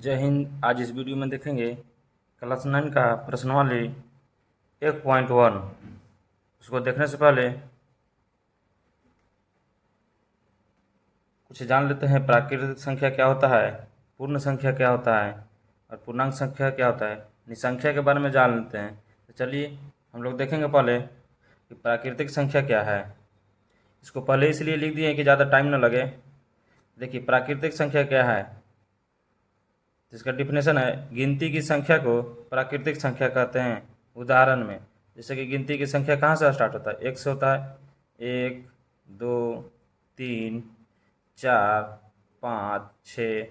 जय हिंद। आज इस वीडियो में देखेंगे क्लास 9 का प्रश्नावली 1.1। उसको देखने से पहले कुछ जान लेते हैं। प्राकृतिक संख्या क्या होता है, पूर्ण संख्या क्या होता है और पूर्णांक संख्या क्या होता है। निसंख्या के बारे में जान लेते हैं। तो चलिए हम लोग देखेंगे पहले कि प्राकृतिक संख्या क्या है। इसको पहले इसलिए लिख दिए कि ज़्यादा टाइम न लगे। देखिए प्राकृतिक संख्या क्या है, जिसका डिफिनेशन है गिनती की संख्या को प्राकृतिक संख्या कहते हैं। उदाहरण में जैसे कि गिनती की संख्या कहाँ से स्टार्ट होता है, एक से होता है। 1 2 3 4 5 6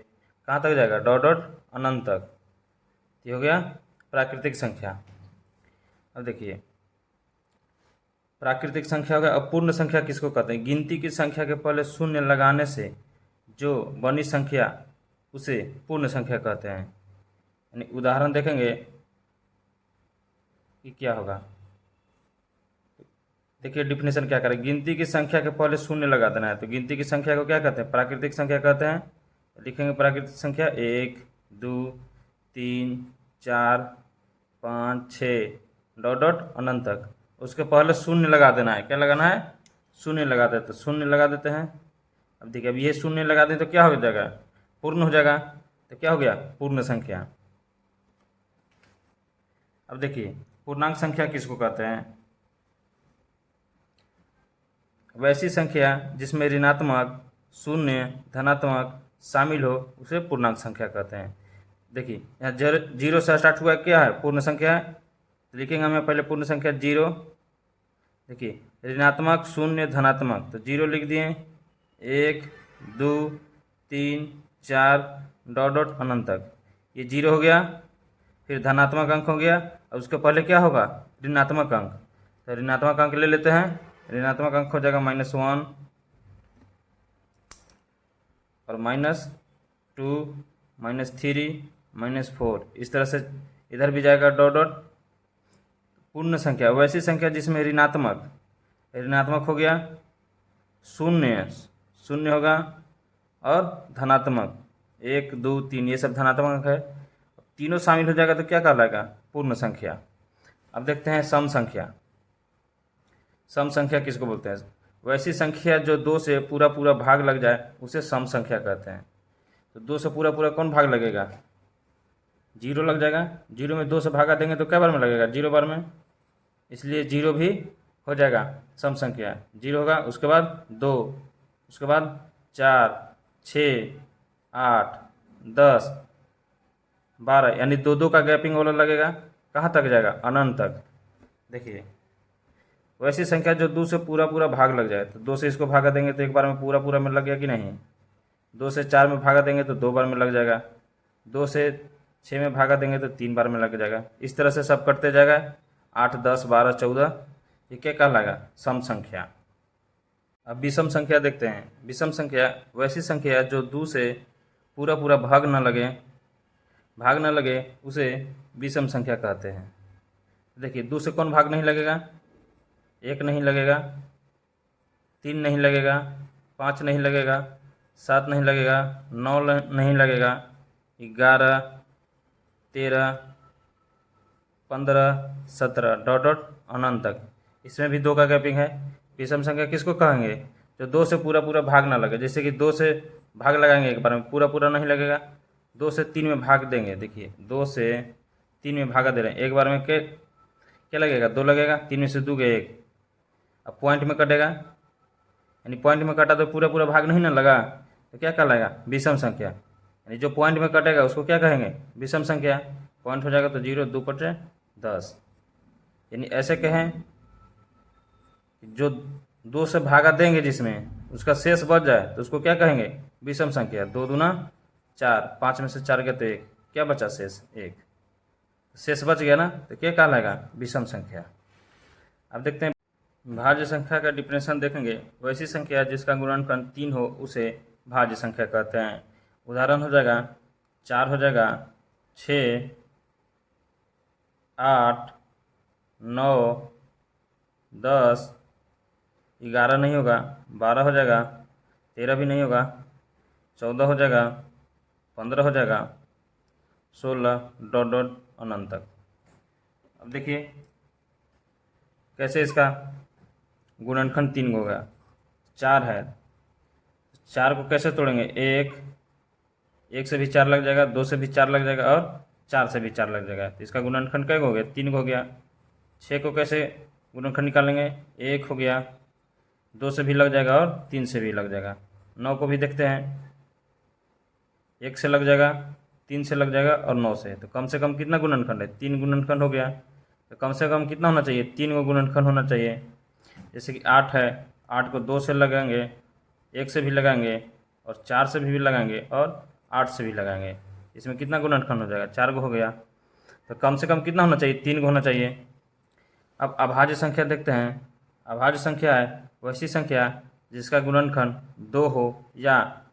कहाँ तक जाएगा, डॉट डॉट अनंत तक। ये हो गया प्राकृतिक संख्या। अब देखिए प्राकृतिक संख्या हो गया। अब पूर्ण संख्या किसको कहते हैं, गिनती की संख्या के पहले शून्य लगाने से जो बनी संख्या उसे पूर्ण संख्या कहते हैं। यानी उदाहरण देखेंगे कि क्या होगा। देखिए डिफिनेशन क्या करें, गिनती की संख्या के पहले शून्य लगा देना है। तो गिनती की संख्या को क्या कहते हैं, प्राकृतिक संख्या कहते हैं। लिखेंगे प्राकृतिक संख्या 1 2 3 4 5 6 डॉट डॉट अनंत तक। उसके पहले शून्य लगा देना है। क्या लगाना है, शून्य लगा देते, तो शून्य लगा देते हैं। अब देखिए अब ये शून्य लगा दें तो क्या हो जाएगा, पूर्ण हो जाएगा। तो क्या हो गया, पूर्ण संख्या। अब देखिए पूर्णांक संख्या किसको कहते हैं, वैसी संख्या जिसमें ऋणात्मक, शून्य, धनात्मक शामिल हो उसे पूर्णांक संख्या कहते हैं। देखिए यहाँ जीरो से स्टार्ट हुआ क्या है, पूर्ण संख्या है। तो लिखेंगे हमें पहले पूर्ण संख्या जीरो। देखिए ऋणात्मक, शून्य, धनात्मक, तो जीरो लिख दिए। 1 2 3 4 डॉट डॉट अनंत तक, ये जीरो हो गया। फिर धनात्मक अंक हो गया। और उसके पहले क्या होगा, ऋणात्मक अंक। तो ऋणात्मक अंक ले लेते हैं। ऋणात्मक अंक हो जाएगा -1 और -2 -3 -4। इस तरह से इधर भी जाएगा डॉट डॉट। पूर्ण संख्या वैसी संख्या जिसमें ऋणात्मक हो गया, शून्य शून्य होगा और धनात्मक 1 2 3 ये सब धनात्मक अंक है, तीनों शामिल हो जाएगा तो क्या कहलाएगा, पूर्ण संख्या। अब देखते हैं सम संख्या। सम संख्या किसको बोलते हैं, वैसी संख्या जो 2 से पूरा पूरा भाग लग जाए उसे सम संख्या कहते हैं। तो 2 से पूरा पूरा कौन भाग लगेगा, जीरो लग जाएगा। जीरो में 2 से भागा देंगे तो क्या बार में लगेगा, जीरो बार में, इसलिए जीरो भी हो जाएगा सम संख्या। जीरो होगा, उसके बाद 2, उसके बाद 4 6 8 10 12, यानी 2 का गैपिंग वाला लगेगा। कहाँ तक जाएगा, अनंत तक। देखिए वैसी संख्या जो 2 से पूरा पूरा भाग लग जाए, तो 2 से इसको भागा देंगे तो एक बार में पूरा पूरा में लग गया कि नहीं। 2 से 4 में भागा देंगे तो 2 बार में लग जाएगा। 2 से 6 में भागा देंगे तो 3 बार में लग जाएगा। इस तरह से सब कटते जाएगा, 8 10 12 14, ये क्या कहलाएगा, सम संख्या। अब विषम संख्या देखते हैं। विषम संख्या वैसी संख्या जो 2 से पूरा पूरा भाग न लगे उसे विषम संख्या कहते हैं। देखिए 2 से कौन भाग नहीं लगेगा, 1 नहीं लगेगा, 3 नहीं लगेगा, 5 नहीं लगेगा, 7 नहीं लगेगा, 9 नहीं लगेगा, 11 13 15 17 डॉट डॉट अनंत तक। इसमें भी 2 का गैपिंग है। विषम संख्या किसको कहेंगे, जो 2 से पूरा पूरा भाग ना लगे। जैसे कि 2 से भाग लगाएंगे एक बार में, पूरा पूरा नहीं लगेगा। 2 से 3 में भाग देंगे, देखिए 2 से 3 में भागा दे रहे हैं, एक बार में क्या लगेगा, 2 लगेगा। 3 में से 2 गए 1। अब पॉइंट में कटेगा, यानी पॉइंट में कटा तो पूरा पूरा भाग नहीं ना लगा, तो क्या कहलाएगा, विषम संख्या। यानी जो पॉइंट में कटेगा उसको क्या कहेंगे, विषम संख्या। पॉइंट हो जाएगा तो 0 2 बटे 10। यानी ऐसे कहें जो 2 से भागा देंगे जिसमें उसका शेष बच जाए तो उसको क्या कहेंगे, विषम संख्या। 2 दूना 4, 5 में से 4 गया तो 1, क्या बचा शेष, 1। शेष बच गया ना, तो क्या कहलाएगा, विषम संख्या। अब देखते हैं भाज्य संख्या का डिफिनेशन देखेंगे। वैसी संख्या जिसका गुणनफल 3 हो उसे भाज्य संख्या कहते हैं। उदाहरण हो जाएगा 4 हो जाएगा, 6 8 9 10 11 नहीं होगा, 12 हो जाएगा, 13 भी नहीं होगा, 14 हो जाएगा, 15 हो जाएगा, 16 डॉट डॉट अनंत तक। अब देखिए कैसे इसका गुणनखंड 3 हो गया। 4 है, 4 को कैसे तोड़ेंगे, एक से भी 4 लग जाएगा, 2 से भी 4 लग जाएगा और 4 से भी 4 लग जाएगा। तो इसका गुणनखंड क्या हो गया, 3 हो गया। 6 को कैसे गुणनखंड निकालेंगे, 1 हो गया, 2 से भी लग जाएगा और 3 से भी लग जाएगा। 9 को भी देखते हैं, 1 से लग जाएगा, 3 से लग जाएगा और 9 से। तो कम से कम कितना गुणनखंड है, 3 गुणनखंड हो गया। तो कम से कम कितना होना चाहिए, 3 को गुणनखंड होना चाहिए। जैसे कि 8 है, 8 को 2 से लगाएंगे, 1 से भी लगाएंगे और 4 से भी लगाएंगे और 8 से भी लगाएंगे। इसमें कितना गुणनखंड हो जाएगा, 4 को हो गया। तो कम से कम कितना होना चाहिए, 3 को होना चाहिए। अब अभाज्य संख्या देखते हैं। अभाज्य संख्या है वैसी संख्या जिसका गुणनखंड 2 हो, या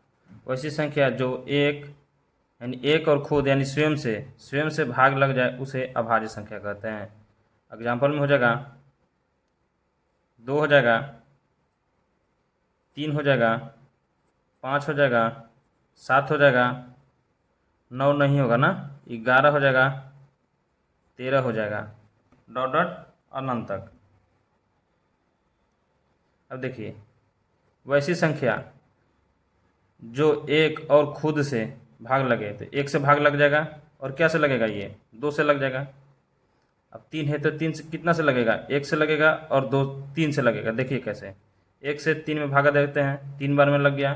वैसी संख्या जो एक यानी एक और खुद यानी स्वयं से भाग लग जाए उसे अभाज्य संख्या कहते हैं। एग्जाम्पल में हो जाएगा 2 हो जाएगा, 3 हो जाएगा, 5 हो जाएगा, 7 हो जाएगा, 9 नहीं होगा ना, 11 हो जाएगा, 13 हो जाएगा, डॉट डॉट अनंत तक। अब देखिए वैसी संख्या जो एक और खुद से भाग लगे, तो 1 से भाग लग जाएगा और क्या से लगेगा, ये 2 से लग जाएगा। अब 3 है तो 3 से कितना से लगेगा, 1 से लगेगा और 2 3 से लगेगा। देखिए कैसे 1 से 3 में भागा देते हैं, 3 बार में लग गया।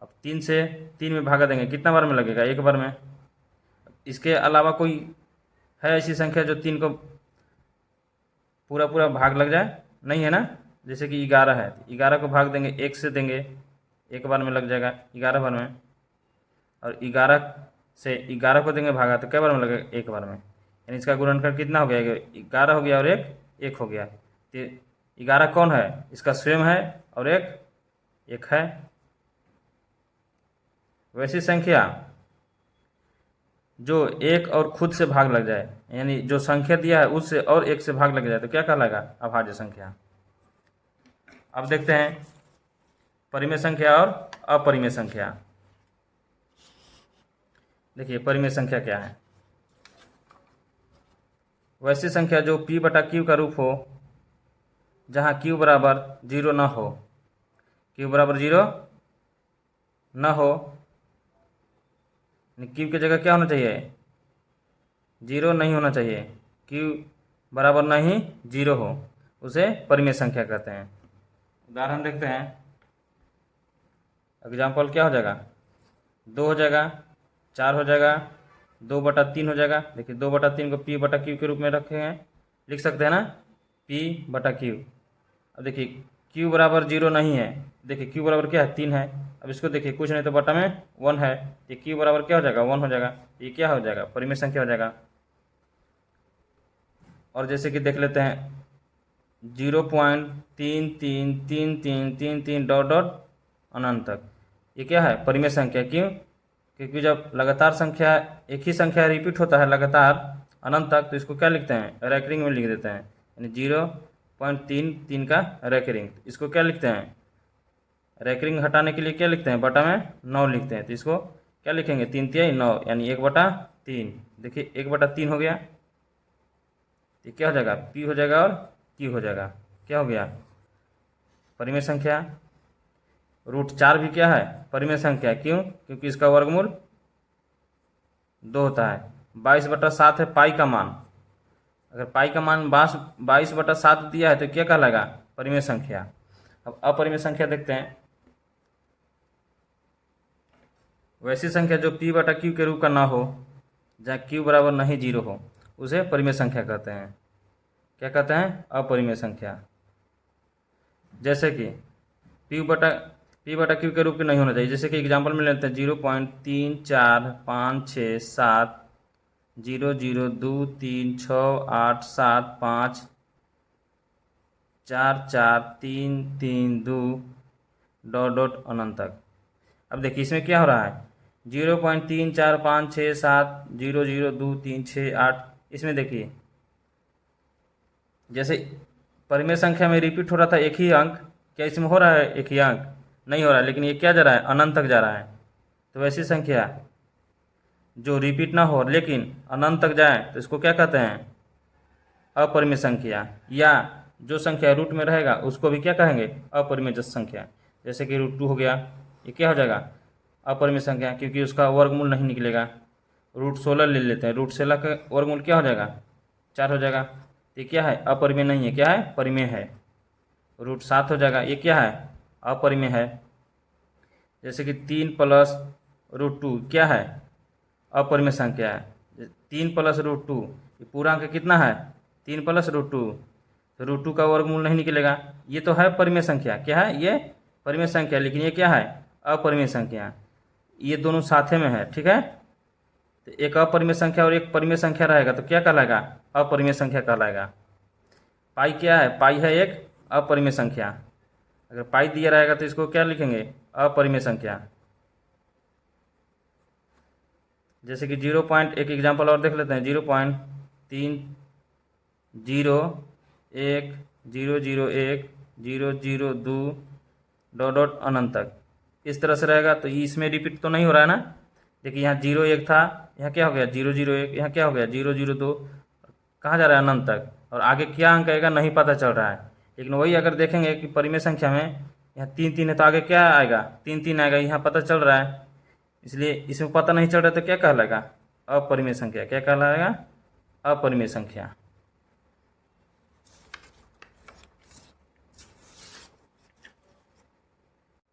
अब 3 से 3 में भागा देंगे, कितना बार में लगेगा, 1 बार में। इसके अलावा कोई है ऐसी संख्या जो 3 को पूरा पूरा भाग लग जाए, नहीं है ना। जैसे कि 11 है, 11 को भाग देंगे, 1 से देंगे, 1 बार में लग जाएगा, 11 बार में। और 11 से 11 को देंगे भागा तो कै बार में लगेगा, 1 बार में। यानी इसका गुणनखंड कितना हो गया, 11 हो गया और 1 हो गया। तो 11 कौन है, इसका स्वयं है और एक है। वैसी संख्या जो एक और खुद से भाग लग जाए, यानी जो संख्या दिया है उससे और 1 से भाग लग जाए तो क्या कहलाएगा, अभाज्य संख्या। अब देखते हैं परिमेय संख्या और अपरिमेय संख्या। देखिए परिमेय संख्या क्या है, वैसी संख्या जो p बटा q का रूप हो, जहाँ q बराबर 0 न हो। q बराबर 0 न हो, q की जगह क्या होना चाहिए, 0 नहीं होना चाहिए। q बराबर नहीं 0 हो, उसे परिमेय संख्या कहते हैं। उदाहरण देखते हैं। एग्जाम्पल क्या हो जाएगा, 2 हो जाएगा, 4 हो जाएगा, 2/3 हो जाएगा। देखिए 2/3 को p बटा q के रूप में रखे हैं, लिख सकते हैं ना, p बटा q। अब देखिए q बराबर 0 नहीं है, देखिए q बराबर क्या है, 3 है। अब इसको देखिए कुछ नहीं तो बटा में 1 है, ये q बराबर क्या हो जाएगा, 1 हो जाएगा। ये क्या हो जाएगा, परिमेय संख्या हो जाएगा। और जैसे कि देख लेते हैं 0.333333 डॉट डॉट अनंत तक, ये क्या है, परिमेय संख्या। क्यों, क्योंकि जब लगातार संख्या एक ही संख्या रिपीट होता है लगातार अनंत तक, तो इसको क्या लिखते हैं, रैकरिंग में लिख देते हैं। यानी 0.33 का रैकरिंग, इसको क्या लिखते हैं, रैकरिंग हटाने के लिए क्या लिखते हैं, बटा में 9 लिखते हैं। तो इसको क्या लिखेंगे, 3 तिहाई 9 यानी 1/3। देखिए 1/3 हो गया, ये क्या हो जाएगा, p हो जाएगा और q हो जाएगा। क्या हो गया, परिमेय संख्या। √4 भी क्या है, परिमेय संख्या। क्यों, क्योंकि इसका वर्गमूल 2 होता है। 22/7 है पाई का मान, अगर पाई का मान 22/7 दिया है तो क्या कहलाएगा, परिमेय संख्या। अब अपरिमेय संख्या देखते हैं। वैसी संख्या जो p बटा q के रूप का ना हो, जहाँ q बराबर नहीं 0 हो, उसे परिमेय संख्या कहते हैं। क्या कहते हैं, अपरिमेय संख्या। जैसे कि p बटा q के रूप के नहीं होना चाहिए। जैसे कि एग्जाम्पल में लेते हैं 0.3456 0.02367 5 4 4 3 3 2 डॉट डॉट अनंत तक। अब देखिए इसमें क्या हो रहा है, 0.3456700236 इसमें देखिए जैसे परिमेय संख्या में रिपीट हो रहा था एक ही अंक, क्या इसमें हो रहा है एक ही अंक, नहीं हो रहा है। लेकिन ये क्या जा रहा है, अनंत तक जा रहा है। तो वैसी संख्या जो रिपीट ना हो लेकिन अनंत तक जाए तो इसको क्या कहते हैं? अपरिमेय संख्या। या जो संख्या रूट में रहेगा उसको भी क्या कहेंगे? अपरिमेय संख्या। जैसे कि √2 हो गया, ये क्या हो जाएगा? अपरिमेय संख्या, क्योंकि उसका वर्गमूल नहीं निकलेगा। √16 ले लेते हैं, √16 का वर्गमूल क्या हो जाएगा? 4 हो जाएगा। ये क्या है? अपरिमेय नहीं है, क्या है? परिमेय है। √7 हो जाएगा, ये क्या है? अपरिमेय है। जैसे कि 3 प्लस √2 क्या है? अपरिमेय संख्या है। 3 प्लस √2, ये पूरा अंक कितना है? 3 प्लस √2, तो √2 का वर्गमूल नहीं निकलेगा। ये तो है परिमेय संख्या, क्या है? ये परिमेय संख्या, लेकिन ये क्या है? अपरिमेय संख्या। ये दोनों साथे में है, ठीक है। तो एक अपरिमेय संख्या और एक परिमेय संख्या रहेगा तो क्या कहलाएगा? अपरिमेय संख्या कहलाएगा। पाई क्या है? पाई है एक अपरिमेय संख्या। अगर पाई दिया रहेगा तो इसको क्या लिखेंगे? अपरिमेय संख्या। जैसे कि 0. एक एग्जाम्पल और देख लेते हैं, 0.3001001002 डॉट डॉट अनंत तक। इस तरह से रहेगा तो इसमें रिपीट तो नहीं हो रहा है ना। देखिए यहाँ 0 1 था, यहाँ क्या हो गया? 0 0 1, यहाँ क्या हो गया? 0 0 2। कहाँ जा रहा है? अनंत तक। और आगे क्या अंक आएगा नहीं पता चल रहा है। लेकिन वही अगर देखेंगे कि परिमेय संख्या में यहाँ 3 3 है तो आगे क्या आएगा? 3 3 आएगा, यहाँ पता चल रहा है। इसलिए इसमें पता नहीं चल रहा तो क्या कहलाएगा? अपरिमेय संख्या। क्या कहलाएगा? अपरिमेय संख्या।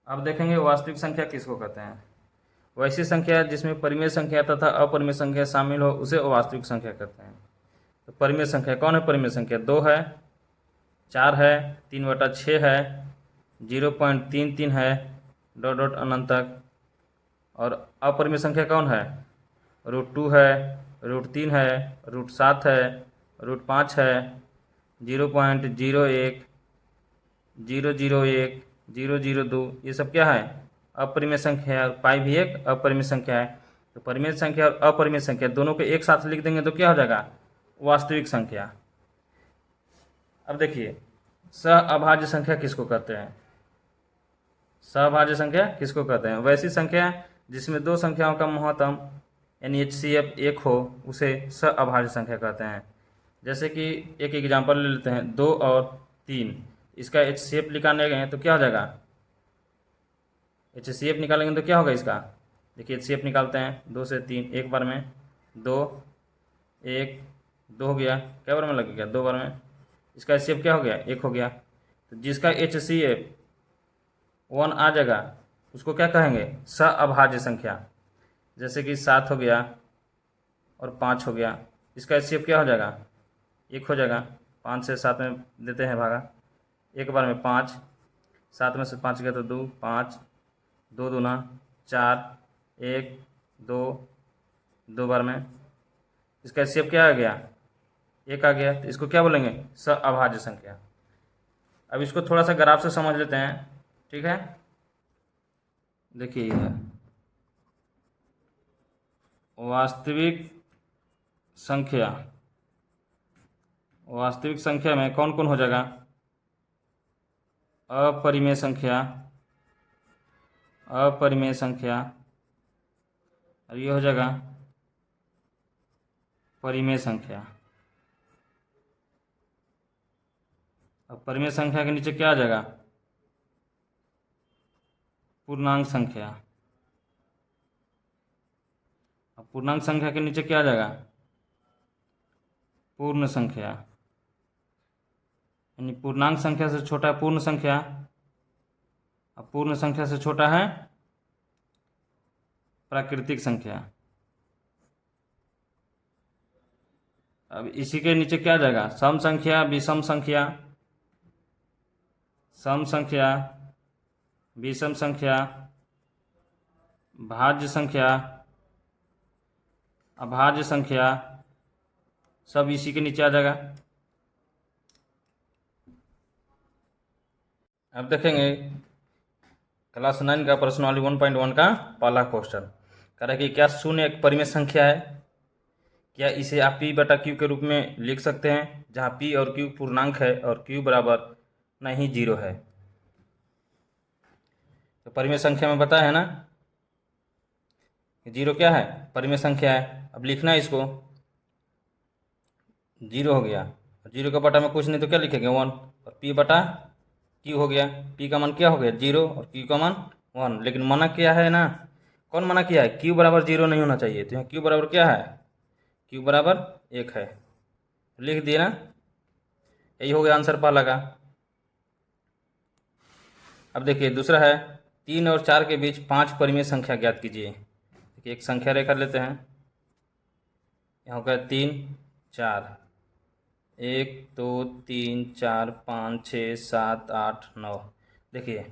अब देखेंगे वास्तविक संख्या किसको कहते हैं। वैसी संख्या जिसमें परिमेय संख्या तथा अपरिमेय संख्या शामिल हो उसे वास्तविक संख्या कहते हैं। तो परिमेय संख्या कौन है? परिमेय संख्या 2 है, 4 है, 3/6 है, 0.33 है, डॉट डॉट अनंत तक। और अपरिमेय संख्या कौन है? √2 है, √3 है, √7 है, √5 है, 0.01, 001, 002, ये सब क्या है? अपरिमेय संख्या है। और पाई भी एक अपरिमेय संख्या है। तो परिमेय संख्या और अपरिमेय संख्या दोनों को एक साथ लिख देंगे तो क्या हो जाएगा? वास्तविक संख्या। अब देखिए सहअभाज्य संख्या किसको कहते हैं? सहअभाज्य संख्या किसको कहते हैं? वैसी संख्या जिसमें दो संख्याओं का महत्तम यानी HCF 1 हो उसे सहअभाज्य संख्या कहते हैं। जैसे कि एक एग्जाम्पल ले लेते हैं, 2 और 3। इसका HCF निकालने गए तो क्या हो जाएगा? HCF निकालेंगे तो क्या होगा इसका? देखिए HCF निकालते हैं, 2 से 3 एक बार में, 2 1 2 हो गया। क्या बार में लग गया? 2 बार में। इसका HCF क्या हो गया? 1 हो गया। तो जिसका HCF 1 आ जाएगा उसको क्या कहेंगे? सहअभाज्य संख्या। जैसे कि 7 हो गया और 5 हो गया। इसका HCF क्या हो जाएगा? 1 हो जाएगा। 5 से 7 में देते हैं भागा, एक बार में 5, 7 में से 5 गया तो 2, 5, 2 दूना 4, 1 2, 2 बार में। इसका HCF क्या आ गया? 1 आ गया। तो इसको क्या बोलेंगे? सहअभाज्य संख्या। अब इसको थोड़ा सा ग्राफ से समझ लेते हैं, ठीक है। देखिए वास्तविक संख्या, वास्तविक संख्या में कौन कौन हो जाएगा? अपरिमेय संख्या, अपरिमेय संख्या, और ये हो जाएगा परिमेय संख्या। अब परिमेय संख्या के नीचे क्या आ जाएगा? पूर्णांक संख्या। अब पूर्णांक संख्या के नीचे क्या आ जाएगा? पूर्ण संख्या। यानी पूर्णांक संख्या से छोटा है पूर्ण संख्या, अब पूर्ण संख्या से छोटा है प्राकृतिक संख्या। अब इसी के नीचे क्या आ जाएगा? सम संख्या, विषम संख्या, सम संख्या, विषम संख्या, भाज्य संख्या, अभाज्य संख्या, सब इसी के नीचे आ जाएगा। अब देखेंगे क्लास 9 का प्रश्नावली 1.1 का पहला क्वेश्चन कह रहा है कि क्या शून्य एक परिमेय संख्या है? क्या इसे आप P/Q के रूप में लिख सकते हैं जहां P और Q पूर्णांक है और Q बराबर नहीं 0 है? तो परिमेय संख्या में बताया है ना, जीरो क्या है, परिमेय संख्या है। अब लिखना है इसको, जीरो हो गया, जीरो का बटा में कुछ नहीं तो क्या लिखेंगे 1, और पी बटा क्यू हो गया। पी का मान क्या हो गया, जीरो, और क्यू का मान 1। लेकिन मना क्या है ना, कौन मना किया है, क्यू बराबर जीरो नहीं होना चाहिए। तो यहाँ क्यू बराबर क्या है, क्यू बराबर 1 है। लिख दिए ना, यही हो गया आंसर पहला का। अब देखिए दूसरा है, 3 और 4 के बीच 5 परिमेय संख्या ज्ञात कीजिए। देखिए एक संख्या रेखा लेते हैं, यहाँ हो गया 3 4, 1 2 3 4 5 6 7 8 9। देखिए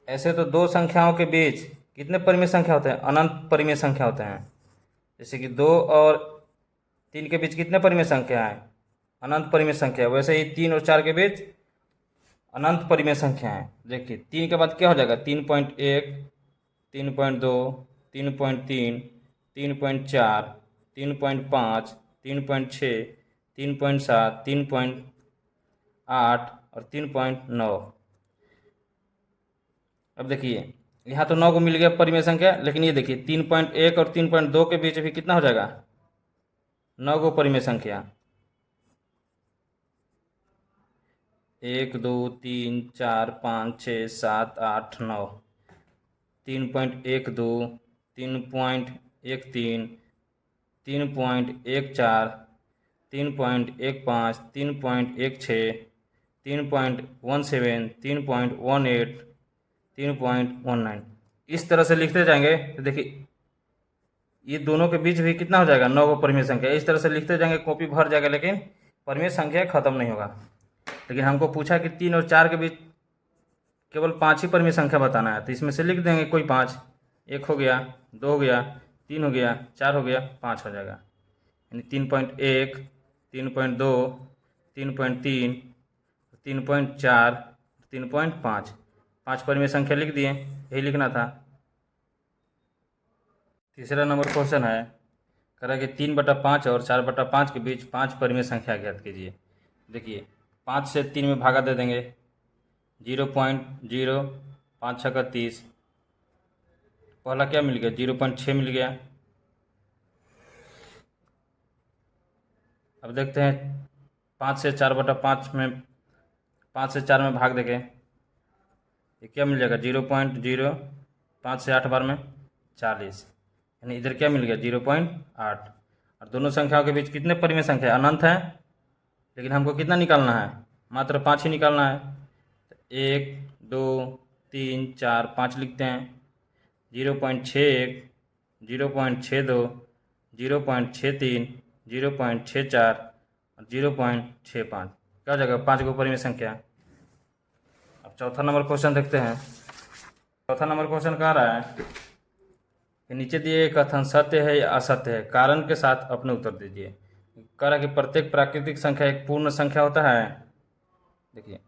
ऐसे तो दो संख्याओं के बीच कितने परिमेय संख्या होते हैं, अनंत परिमेय संख्या होते हैं। जैसे कि 2 और 3 के बीच कितने परिमेय संख्या है, अनंत परिमेय संख्या। वैसे ही 3 और 4 के बीच अनंत परिमेय संख्या है। देखिए 3 के बाद क्या हो जाएगा, 3.1, 3.2, 3.3, 3.4, 3.5, 3.6, 3.7, 3.8 और 3.9। अब देखिए यहाँ तो 9 को मिल गया परिमेय संख्या, लेकिन ये देखिए 3.1 और 3.2 के बीच भी कितना हो जाएगा, 9 को परिमेय संख्या। 1 2 3 4 5 6 7 8 9, 3.12, 3.13, 3.14, 3.15, 3.16, 3.17, 3.18, 3.19। इस तरह से लिखते जाएंगे तो देखिए ये दोनों के बीच भी कितना हो जाएगा, 9 को परिमेय संख्या। इस तरह से लिखते जाएंगे, कॉपी भर जाएगा, लेकिन परिमेय संख्या खत्म नहीं होगा। लेकिन हमको पूछा कि 3 और 4 के बीच केवल 5 ही परिमेय संख्या बताना है, तो इसमें से लिख देंगे कोई 5। 1 हो गया, 2 हो गया, 3 हो गया, 4 हो गया, 5 हो जाएगा। यानी 3.1, 3.2, 3.3, 3.4, 3.5, 5 परिमेय संख्या लिख दिए, यही लिखना था। तीसरा नंबर क्वेश्चन है, कह रहा है कि 3/5 और 4/5 के बीच 5 परिमेय संख्या ज्ञात कीजिए। देखिए 5 से 3 में भागा दे देंगे, 0.0, 5 छक्का 30। पहला क्या मिल गया, 0.6 मिल गया। अब देखते हैं 5 से 4/5 में, 5 से 4 में भाग देंगे, ये क्या मिल जाएगा, 0.0। 5 से 8 बार में 40, यानी इधर क्या मिल गया, 0.8। और दोनों संख्याओं के बीच कितने परिमेय संख्या, अनंत है, लेकिन हमको कितना निकालना है, मात्र 5 ही निकालना है। 1 2 3 4 5 लिखते हैं। 0.61, 0.62, 0.63, 0.64 और 0.65, क्या हो जाएगा, 5 को परिमेय संख्या। अब चौथा नंबर क्वेश्चन देखते हैं। चौथा नंबर क्वेश्चन कह रहा है कि नीचे दिए गए कथन सत्य है या असत्य है, कारण के साथ अपने उत्तर दीजिए। कह रहा है कि प्रत्येक प्राकृतिक संख्या एक पूर्ण संख्या होता है। देखिए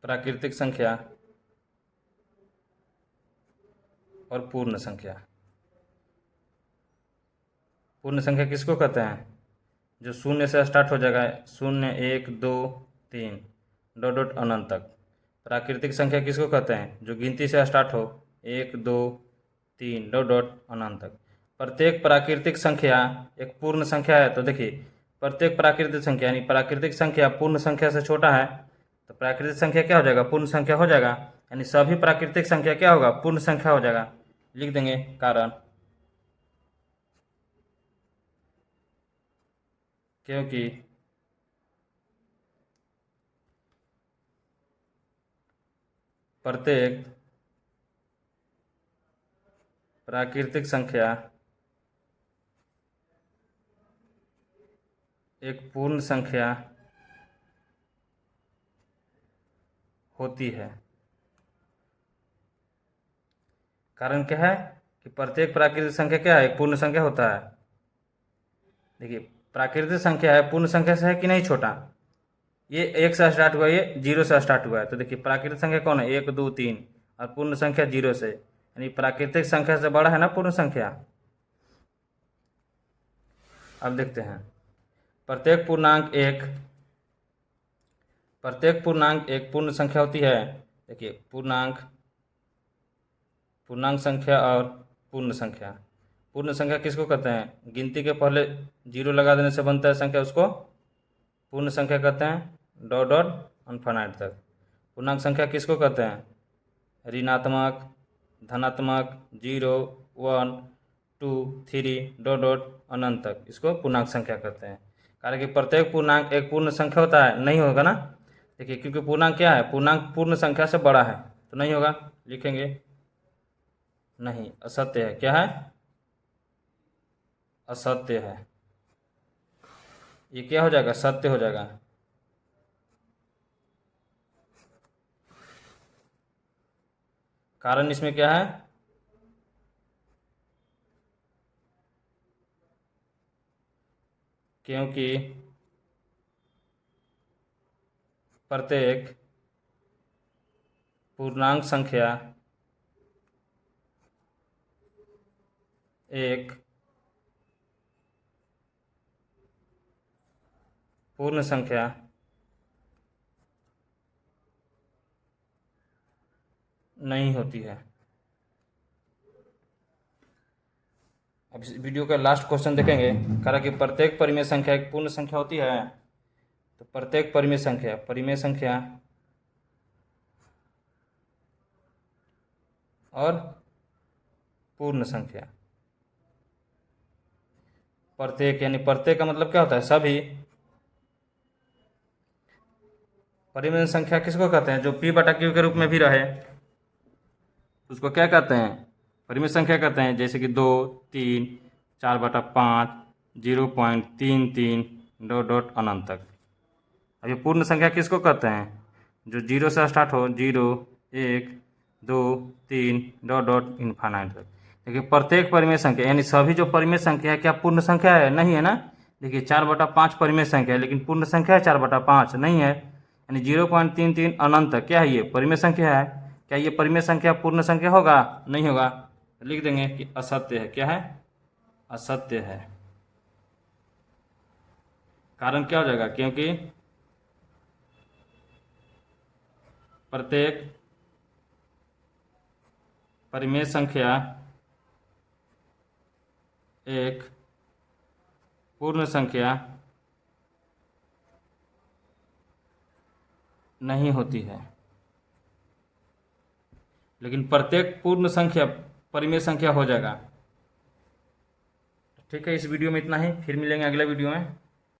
प्राकृतिक संख्या और पूर्ण संख्या। पूर्ण संख्या किसको कहते हैं, जो शून्य से स्टार्ट हो जाएगा, 0 1 2 3 डॉट डॉट अनंत तक। प्राकृतिक संख्या किसको कहते हैं, जो गिनती से स्टार्ट हो, 1 2 3 डॉट डॉट अनंत तक। प्रत्येक प्राकृतिक संख्या एक पूर्ण संख्या है। तो देखिए प्रत्येक प्राकृतिक संख्या यानी प्राकृतिक संख्या पूर्ण संख्या से छोटा है, तो प्राकृतिक संख्या क्या हो जाएगा, पूर्ण संख्या हो जाएगा। यानी सभी प्राकृतिक संख्या क्या होगा, पूर्ण संख्या हो जाएगा। लिख देंगे कारण, क्योंकि प्रत्येक प्राकृतिक संख्या एक पूर्ण संख्या होती है। कारण क्या है कि प्रत्येक प्राकृतिक संख्या क्या है, एक पूर्ण संख्या होता है। देखिए प्राकृतिक संख्या है, पूर्ण संख्या से है कि नहीं छोटा। ये 1 से स्टार्ट हुआ, ये 0 से स्टार्ट हुआ है। तो देखिए प्राकृतिक संख्या कौन है, 1 2 3, और पूर्ण संख्या 0 से, यानी प्राकृतिक संख्या से बड़ा है ना पूर्ण संख्या। अब देखते हैं प्रत्येक पूर्णांक एक पूर्ण संख्या होती है। देखिए पूर्णांक पूर्णांक संख्या और पूर्ण संख्या। पूर्ण संख्या किसको कहते हैं? गिनती के पहले जीरो लगा देने से बनता है संख्या, उसको पूर्ण संख्या कहते हैं, डॉट डॉट अनफाइनाइट तक। पूर्णांक संख्या किसको कहते हैं? ऋणात्मक, धनात्मक, 0, 1, 2, 3, डॉट डॉट अनंत तक, इसको पूर्णांक संख्या कहते हैं। कारण कि प्रत्येक पूर्णांक एक पूर्ण संख्या होता है, नहीं होगा ना। देखिए, क्योंकि पूर्णांक क्या है? पूर्णांक पूर्ण संख्या से बड़ा है, तो नहीं होगा। लिखेंगे नहीं, असत्य है। क्या है? असत्य है। ये क्या हो जाएगा? सत्य हो जाएगा। कारण इसमें क्या है? क्योंकि प्रत्येक पूर्णांक संख्या एक पूर्ण संख्या नहीं होती है। अब इस वीडियो का लास्ट क्वेश्चन देखेंगे। कहा कि प्रत्येक परिमेय संख्या एक पूर्ण संख्या होती है, तो प्रत्येक परिमेय संख्या और पूर्ण संख्या। प्रत्येक यानी प्रत्येक का मतलब क्या होता है? सभी। परिमेय संख्या किसको कहते हैं? जो p बटा q के रूप में भी रहे, उसको क्या कहते हैं? परिमेय संख्या कहते हैं। जैसे कि 2, 3, 4/5, 0.33, डॉट डॉट अनंत तक। अब ये पूर्ण संख्या किसको कहते हैं? जो 0 से स्टार्ट हो, 0, 1, 2, 3, डॉट डॉट इनफाइनाइट तक। देखिए, प्रत्येक परिमेय संख्या यानी सभी जो परिमेय संख्या है, क्या पूर्ण संख्या है? नहीं है ना। देखिए, 4/5 परिमेय संख्या है, लेकिन पूर्ण संख्या है 4/5? नहीं है। यानी 0.33 अनंत तक क्या है? ये परिमेय संख्या है। क्या ये परिमेय संख्या पूर्ण संख्या होगा? नहीं होगा। लिख देंगे कि असत्य है। क्या है? असत्य है। कारण क्या हो जाएगा? क्योंकि प्रत्येक परिमेय संख्या एक पूर्ण संख्या नहीं होती है, लेकिन प्रत्येक पूर्ण संख्या परिमेय संख्या हो जाएगा। ठीक है, इस वीडियो में इतना ही, फिर मिलेंगे अगले वीडियो में।